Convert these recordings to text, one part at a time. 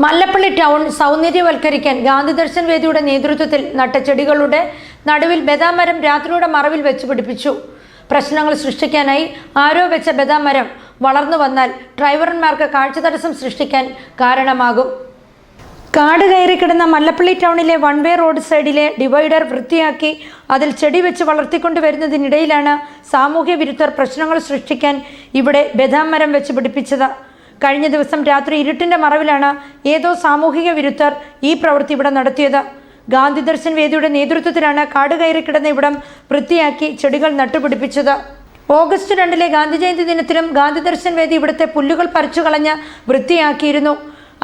Mallappally town സൗന്ദര്യവൽക്കരിക്കാൻ Gandhi Darshan വേദിയുടെ നേതൃത്വത്തിൽ നട്ട ചെടികളുടെ നടുവിൽ ബദാമരം രാത്രിയുടെ മറവിൽ വെച്ച് പിടിപ്പിച്ചു. പ്രശ്നങ്ങൾ സൃഷ്ടിക്കാനായി ആരോ വെച്ച ബദാമരം വളർന്നു വന്നാൽ ഡ്രൈവർമാർക്ക് കാഴ്ചതടസ്സം സൃഷ്ടിക്കാൻ കാരണമാകും. കാട് കയറിക്കിടന്ന മല്ലപ്പള്ളി ടൗണിലെ വൺ വേ റോഡ് സൈഡിലെ ഡിവൈഡർ വൃത്തിയാക്കി അതിൽ ചെടി വെച്ച് വളർത്തിക്കൊണ്ടുവരുന്നതിനിടയിലാണ് സാമൂഹ്യ വിരുദ്ധർ പ്രശ്നങ്ങൾ സൃഷ്ടിക്കാൻ ഇവിടെ ബദാമരം വെച്ച് പിടിപ്പിച്ചത്. കഴിഞ്ഞ ദിവസം രാത്രി ഇരുട്ടിൻ്റെ മറവിലാണ് ഏതോ സാമൂഹിക വിരുദ്ധർ ഈ പ്രവൃത്തി ഇവിടെ നടത്തിയത്. ഗാന്ധി ദർശൻ വേദിയുടെ നേതൃത്വത്തിലാണ് കാട് കയറിക്കിടന്ന ഇവിടം വൃത്തിയാക്കി ചെടികൾ നട്ടുപിടിപ്പിച്ചത്. ഓഗസ്റ്റ് 2 ഗാന്ധി ജയന്തി ദിനത്തിലും ഗാന്ധി ദർശൻ വേദി ഇവിടുത്തെ പുല്ലുകൾ പറിച്ചു കളഞ്ഞ് വൃത്തിയാക്കിയിരുന്നു.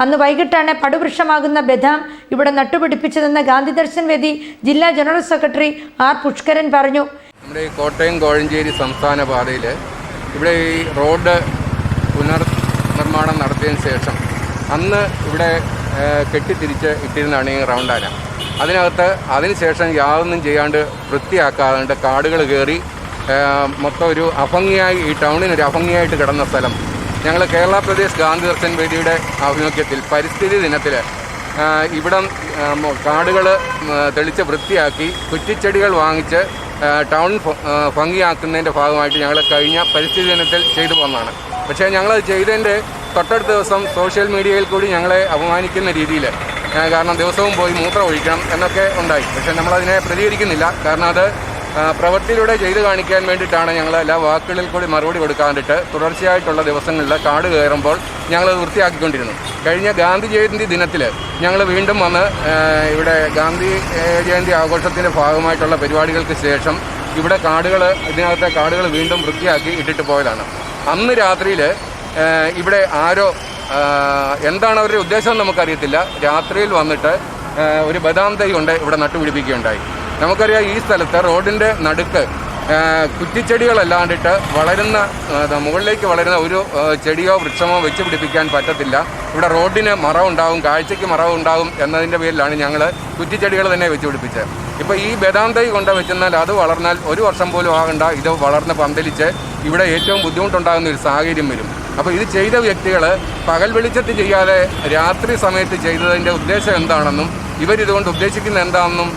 അന്ന് വൈകിട്ടാണ് പടുവൃക്ഷമാകുന്ന ബദാം ഇവിടെ നട്ടുപിടിപ്പിച്ചതെന്ന് ഗാന്ധി ദർശൻ വേദി ജില്ലാ ജനറൽ സെക്രട്ടറി ആർ പുഷ്കരൻ പറഞ്ഞു. നമ്മുടെ ഈ കോട്ടയം കോഴഞ്ചേരി സംസ്ഥാന പാതയിൽ ഇവിടെ ഈ റോഡ് പുനർനിർമ്മാണം നടത്തിയതിന് ശേഷം അന്ന് ഇവിടെ കെട്ടിത്തിരിച്ച് ഇട്ടിരുന്നതാണ് ഈ റൗണ്ടാന. അതിനുശേഷം യാതൊന്നും ചെയ്യാണ്ട് വൃത്തിയാക്കാതെ കാടുകൾ കയറി മൊത്തം ഒരു അഭംഗിയായി ഈ ടൗണിനൊരു അഭംഗിയായിട്ട് കിടന്ന സ്ഥലം ഞങ്ങൾ കേരള പ്രദേശ് ഗാന്ധി ദർശൻ വേദിയുടെ ആഭിമുഖ്യത്തിൽ പരിസ്ഥിതി ദിനത്തിൽ ഇവിടം കാടുകൾ തെളിച്ച് വൃത്തിയാക്കി കുറ്റിച്ചെടികൾ വാങ്ങിച്ച് ടൗൺ ഭംഗിയാക്കുന്നതിൻ്റെ ഭാഗമായിട്ട് ഞങ്ങൾ കഴിഞ്ഞ പരിസ്ഥിതി ദിനത്തിൽ ചെയ്തു പോകുന്നതാണ്. പക്ഷേ ഞങ്ങളത് ചെയ്തതിൻ്റെ തൊട്ടടുത്ത ദിവസം സോഷ്യൽ മീഡിയയിൽ കൂടി ഞങ്ങളെ അപമാനിക്കുന്ന രീതിയിൽ, കാരണം ദിവസവും പോയി മൂത്രം ഒഴിക്കണം എന്നൊക്കെ ഉണ്ടായി. പക്ഷേ നമ്മളതിനെ പ്രതികരിക്കുന്നില്ല. കാരണം അത് പ്രവൃത്തിയിലൂടെ ചെയ്തു കാണിക്കാൻ വേണ്ടിയിട്ടാണ് ഞങ്ങൾ എല്ലാ വാക്കുകളിൽ കൂടി മറുപടി കൊടുക്കാണ്ടിട്ട് തുടർച്ചയായിട്ടുള്ള ദിവസങ്ങളിൽ കാട് കയറുമ്പോൾ ഞങ്ങളത് വൃത്തിയാക്കിക്കൊണ്ടിരുന്നു. കഴിഞ്ഞ ഗാന്ധി ജയന്തി ദിനത്തിൽ ഞങ്ങൾ വീണ്ടും വന്ന് ഇവിടെ ഗാന്ധി ജയന്തി ആഘോഷത്തിൻ്റെ ഭാഗമായിട്ടുള്ള പരിപാടികൾക്ക് ശേഷം ഇവിടെ ഇതിനകത്തെ കാടുകൾ വീണ്ടും വൃത്തിയാക്കി ഇട്ടിട്ട് പോയതാണ്. അന്ന് രാത്രിയിൽ ഇവിടെ ആരോ എന്താണ് അവരുടെ ഉദ്ദേശം നമുക്കറിയത്തില്ല, രാത്രിയിൽ വന്നിട്ട് ഒരു ബദാം തൈ കൊണ്ട് ഇവിടെ നട്ടുപിടിപ്പിക്കുകയുണ്ടായി. നമുക്കറിയാം ഈ സ്ഥലത്ത് റോഡിൻ്റെ നടുക്ക് കുറ്റിച്ചെടികളല്ലാണ്ടിട്ട് മുകളിലേക്ക് വളരുന്ന ഒരു ചെടിയോ വൃക്ഷമോ വെച്ച് പിടിപ്പിക്കാൻ പറ്റത്തില്ല. ഇവിടെ റോഡിന് മറവുണ്ടാകും, കാഴ്ചയ്ക്ക് മറവുണ്ടാകും എന്നതിൻ്റെ പേരിലാണ് ഞങ്ങൾ കുറ്റിച്ചെടികൾ തന്നെ വെച്ച് പിടിപ്പിച്ചത്. ഇപ്പോൾ ഈ ബദാം തൈ കൊണ്ട് വെച്ചെന്നാൽ അത് വളർന്നാൽ 1 വർഷം പോലും ആകണ്ട, ഇത് വളർന്ന് പന്തലിച്ച് ഇവിടെ ഏറ്റവും ബുദ്ധിമുട്ടുണ്ടാകുന്ന ഒരു സാഹചര്യം വരും. അപ്പോൾ ഇത് ചെയ്ത വ്യക്തികൾ പകൽ വെളിച്ചത്തിൽ ചെയ്യാതെ രാത്രി സമയത്ത് ചെയ്തതിൻ്റെ ഉദ്ദേശം എന്താണെന്നും ഇവരിതുകൊണ്ട് ഉദ്ദേശിക്കുന്നത് എന്താണെന്നും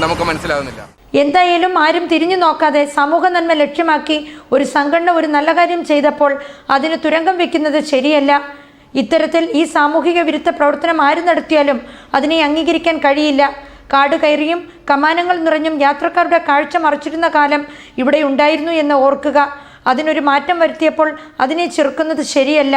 നമുക്ക് മനസ്സിലാകുന്നില്ല. എന്തായാലും ആരും തിരിഞ്ഞു നോക്കാതെ സമൂഹ നന്മ ലക്ഷ്യമാക്കി ഒരു സംഘടന ഒരു നല്ല കാര്യം ചെയ്തപ്പോൾ അതിന് തുരങ്കം വെക്കുന്നത് ശരിയല്ല. ഇത്തരത്തിൽ ഈ സാമൂഹിക വിരുദ്ധ പ്രവർത്തനം ആര് നടത്തിയാലും അതിനെ അംഗീകരിക്കാൻ കഴിയില്ല. കാട് കയറിയും കമാനങ്ങൾ നിറഞ്ഞും യാത്രക്കാരുടെ കാഴ്ച മറച്ചിരുന്ന കാലം ഇവിടെ ഉണ്ടായിരുന്നു എന്ന് ഓർക്കുക. അതിനൊരു മാറ്റം വരുത്തിയപ്പോൾ അതിനെ ചെറുക്കുന്നത് ശരിയല്ല.